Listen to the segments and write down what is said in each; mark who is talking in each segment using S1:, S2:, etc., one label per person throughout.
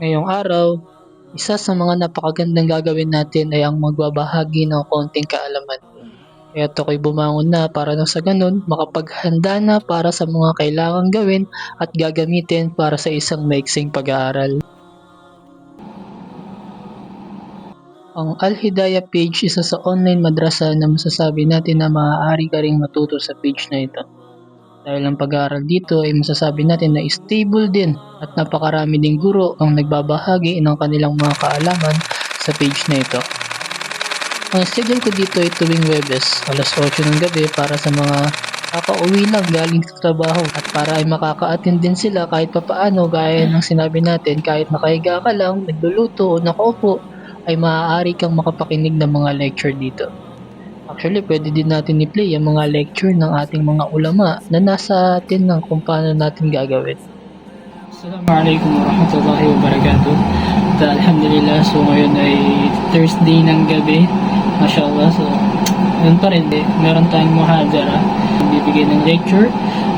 S1: Ngayong araw, isa sa mga napakagandang gagawin natin ay ang magbabahagi ng konting kaalaman. Kaya't ako'y bumangon na para nang sa ganun makapaghanda na para sa mga kailangang gawin at gagamitin para sa isang maiksing pag-aaral. Ang Al-Hidayah page isa sa online madrasa na masasabi natin na maaari ka ring matuto sa page na ito. Dahil ang pag-aaral dito ay masasabi natin na stable din at napakarami ding guro ang nagbabahagi ng kanilang mga kaalaman sa page na ito. Ang schedule ko dito ay tuwing Webes, alas 8 ng gabi para sa mga kakauwi lang galing sa trabaho at para ay makaka-attend din sila kahit papaano gaya ng sinabi natin kahit nakahiga ka lang, nagluluto o nakaupo ay maaari kang makapakinig ng mga lecture dito. Actually, pwede din natin i-play ang mga lecture ng ating mga ulama na nasa atin ng kung paano natin gagawin. Assalamualaikum warahmatullahi wabarakatuh. Alhamdulillah, so ngayon ay Thursday ng gabi. Mashallah, so yun pa rin, meron tayong muhadara. Bibigay ng lecture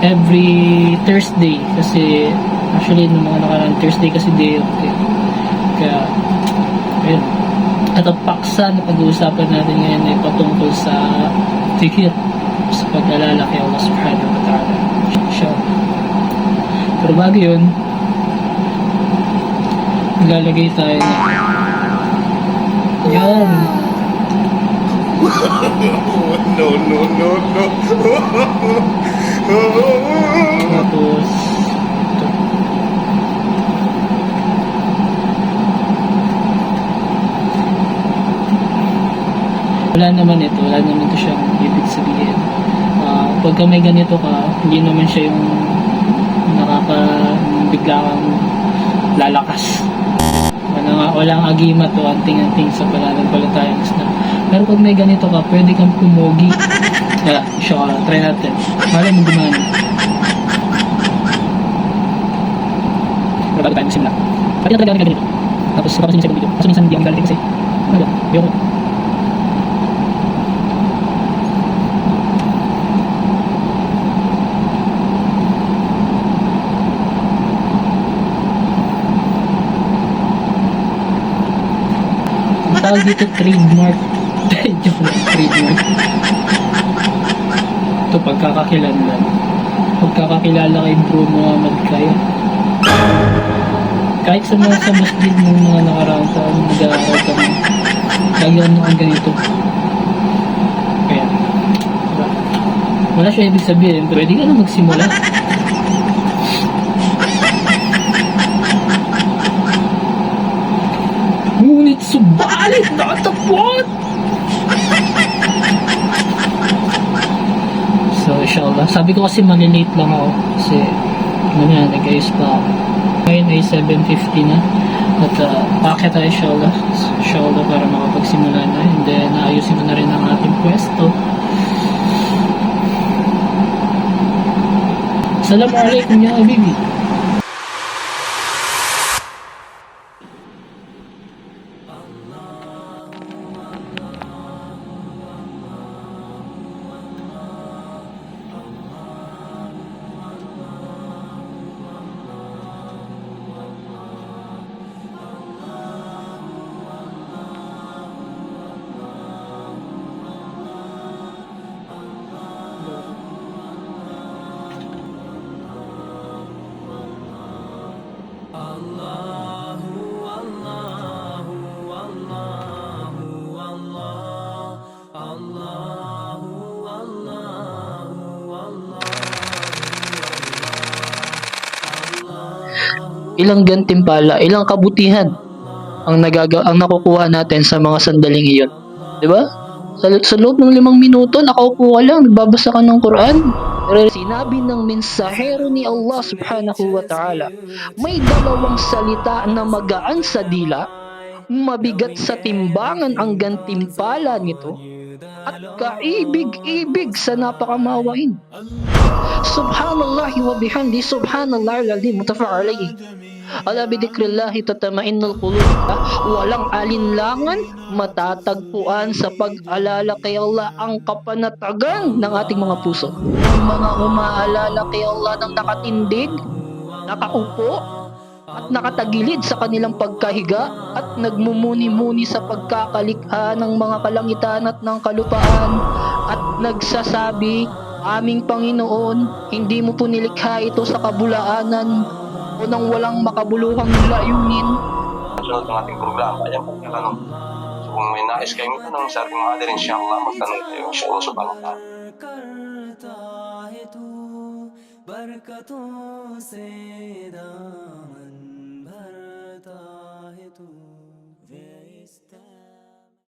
S1: every Thursday kasi actually nung mga nakaraan Thursday kasi day off. Kaya, ayun. At ang paksa na pag-uusapan natin ngayon ay patungkol sa zikir, sa pag-alala kay Allah subhanahu wa ta'ala. Pero bago yun, lalagay tayo na yan.
S2: No.
S1: Tapos wala naman ito siyang ibig sabihin. Pagka may ganito ka, hindi naman siya yung nakakabigla kang lalakas. Walang agimat o anting-anting sa pananampalatayang Islam. Pero pag may ganito ka, pwede kang pumogi. Inshallah, try natin. Malay mo gumana. Pero bago tayo magsimula. Pati na talaga ganito. Tapos papasin yung second video. Kasi minsan hindi ang galit kasi. Ayoko. Tawag dito trademark. Joke lang, trademark. Ito pagkakakilanlan. Pagkakakilala kay Bro Muhammad Kaya. Kahit sa masjid ng mga nakaraang taon nag-aaral kami, lagi ang ganito. Kaya, wala siya ibig sabihin, pwede ka na magsimula. Ngunit subalit natapot! So, inshallah. Sabi ko kasi malilate lang ako. Kasi, nag-ayos pa ako. Ngayon ay 7:50 na. At, paakit tayo inshallah. Inshallah para makapagsimula na. And then, naayusin ko na rin ang ating pwesto. Assalamualaikum ya habibi. Ilang gantimpala, ilang kabutihan ang nakukuha natin sa mga sandaling iyon. 'Di ba? Sa loob ng 5 minuto, nakaupo ka lang, nagbabasa ka ng Quran. Sinabi ng mensahero ni Allah subhanahu wa ta'ala, may dalawang salita na magaan sa dila, mabigat sa timbangan ang gantimpala nito, at kaibig-ibig sa napakamawain. Subhanallahi wa bihamdi, subhanallahil azim, mutafa alayhi. Ala bidikrillahi tatama'innul qulub. Walang alinlangan, matatagpuan sa pag-alala kay Allah ang kapanatagan ng ating mga puso. Ang mga umaalala kay Allah ng nakatindig, nakaupo, at nakatagilid sa kanilang pagkahiga at nagmumuni-muni sa pagkakalikha ng mga kalangitan at ng kalupaan at nagsasabi, Aming Panginoon, hindi mo po nilikha ito sa kabulaanan o nang walang makabuluhang layunin.
S3: Sunod ng ating programa, ayan po yung tanong. So kung may nais kayong tanong sa ating mga adir, inshallah, magtanong kayo, inshallah subhanahu wa ta'ala.
S4: करता है तू बरकतों से दामन भरता है तू वे इस्ता